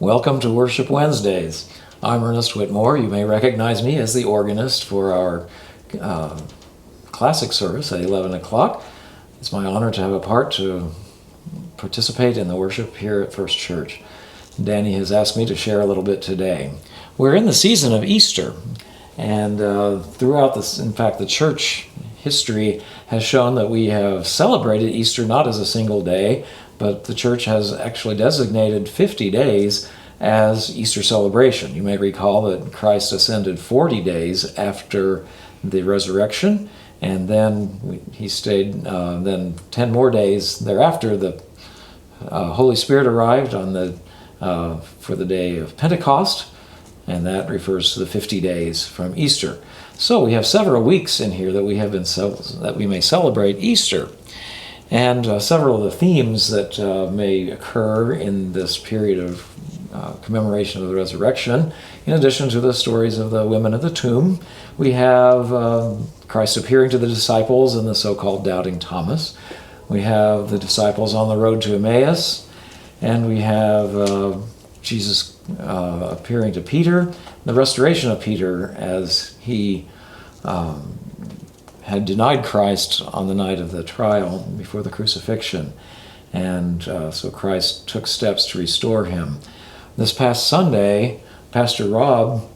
Welcome to Worship Wednesdays. I'm Ernest Whitmore. You may recognize me as the organist for our classic service at 11 o'clock. It's my honor to have a part to participate in the worship here at First Church. Danny has asked me to share a little bit today. We're in the season of Easter, and throughout this, in fact, the church history has shown that we have celebrated Easter not as a single day, but the church has actually designated 50 days as Easter celebration. You may recall that Christ ascended 40 days after the resurrection, and then he stayed then 10 more days thereafter. The Holy Spirit arrived on for the day of Pentecost, and that refers to the 50 days from Easter. So we have several weeks in here that we may celebrate Easter. And several of the themes that may occur in this period of commemoration of the resurrection, in addition to the stories of the women at the tomb, we have Christ appearing to the disciples and the so-called doubting Thomas. We have the disciples on the road to Emmaus, and we have Jesus appearing to Peter, the restoration of Peter as he had denied Christ on the night of the trial before the crucifixion. And so Christ took steps to restore him. This past Sunday, Pastor Rob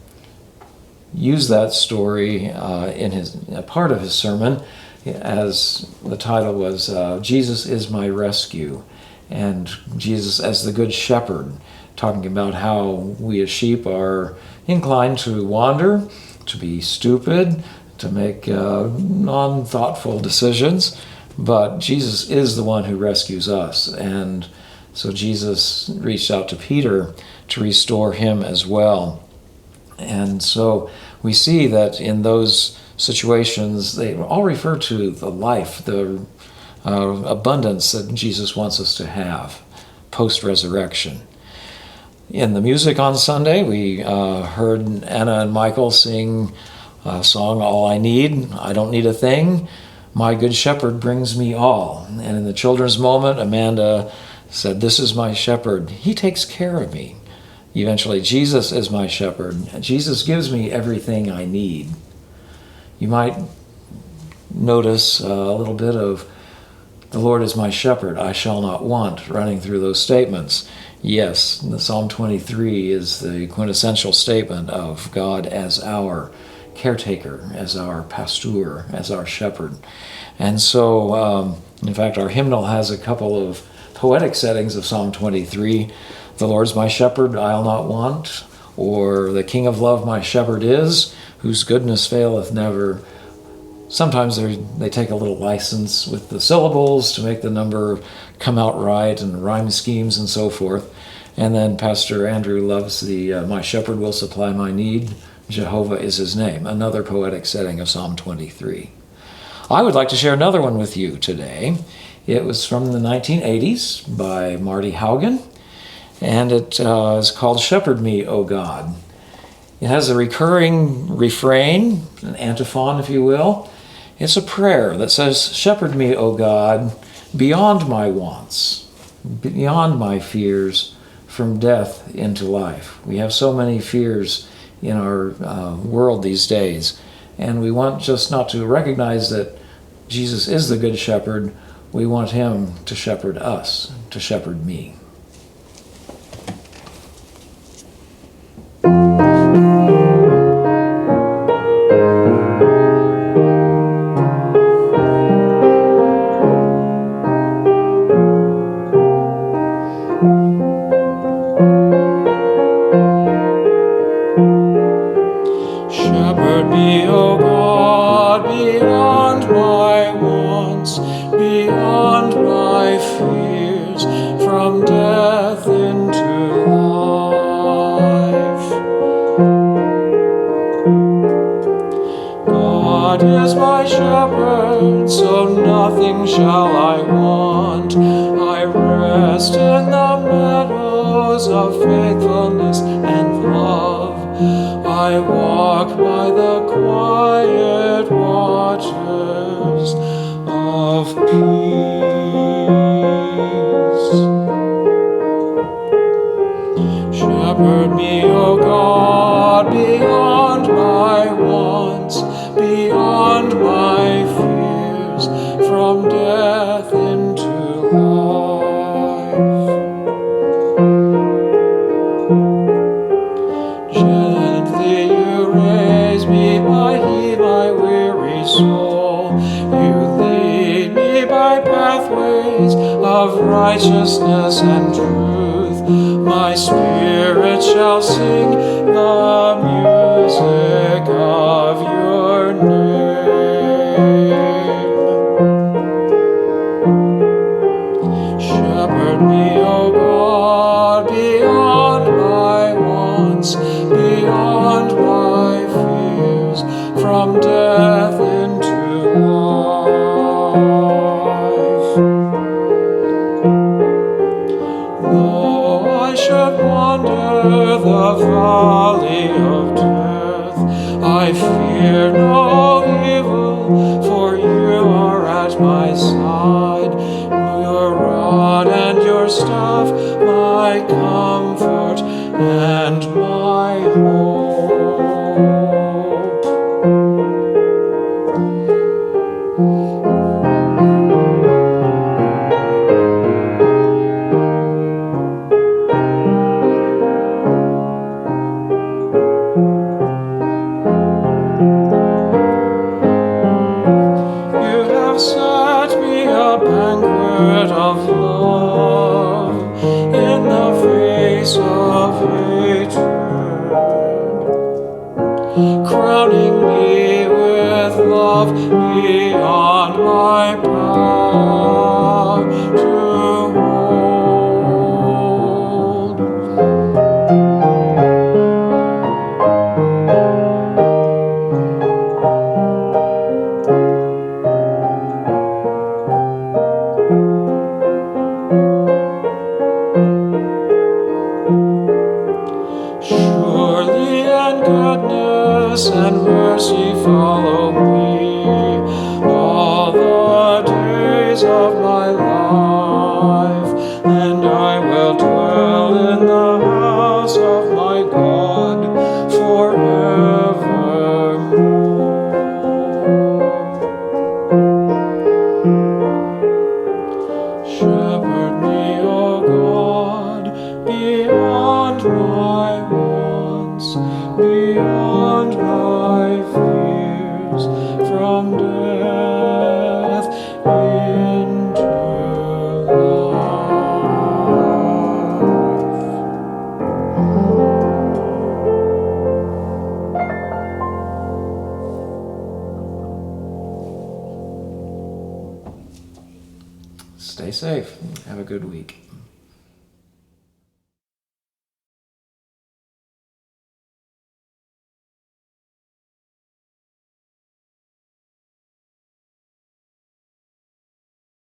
used that story in a part of his sermon, as the title was, Jesus is my rescue, and Jesus as the Good Shepherd, talking about how we as sheep are inclined to wander, to be stupid, to make non-thoughtful decisions, but Jesus is the one who rescues us. And so Jesus reached out to Peter to restore him as well. And so we see that in those situations, they all refer to the life, the abundance that Jesus wants us to have post-resurrection. In the music on Sunday, we heard Anna and Michael sing a song, All I Need, I Don't Need a Thing, My Good Shepherd Brings Me All. And in the children's moment, Amanda said, This is my shepherd. He takes care of me. Eventually, Jesus is my shepherd. Jesus gives me everything I need. You might notice a little bit of the Lord is my shepherd, I shall not want, running through those statements. Yes, the Psalm 23 is the quintessential statement of God as our caretaker, as our pastor, as our shepherd. And so, in fact, our hymnal has a couple of poetic settings of Psalm 23. The Lord's my shepherd, I'll not want, or the King of love my shepherd is, whose goodness faileth never. Sometimes they take a little license with the syllables to make the number come out right, and rhyme schemes and so forth. And then Pastor Andrew loves the My Shepherd Will Supply My Need, Jehovah is his name, another poetic setting of Psalm 23. I would like to share another one with you today. It was from the 1980s by Marty Haugen, and it is called Shepherd Me, O God. It has a recurring refrain, an antiphon, if you will. It's a prayer that says, Shepherd me, O God, beyond my wants, beyond my fears, from death into life. We have so many fears in our world these days, and we want just not to recognize that Jesus is the Good Shepherd. We want him to shepherd us, to shepherd me. Shepherd me, O God, beyond my wants, beyond my fears, from death into life. God is my shepherd, so nothing shall I want. I rest in the meadows of faithfulness and love. I walk by the quiet waters of peace. Shepherd me, O God, beyond my wants, beyond my fears, from death into life. Gently you raise me, heal my weary soul. You lead me by pathways of righteousness and truth. My spirit shall sing the music of your name. Shepherd me, O God, beyond my wants, beyond my fears, from death into life. Though I should wander the valley of death, I fear no evil, for you are at my side. Your rod and your staff, my comfort and my hope. You have set me a banquet of love in the face of hatred, crowning me with love beyond my power to hold. Surely and goodness and mercy follow me all the days of my life, and I will dwell in the house of my God forevermore. Shepherd me, O God, beyond my wants, beyond my fears, from death into life. Stay safe. Have a good week.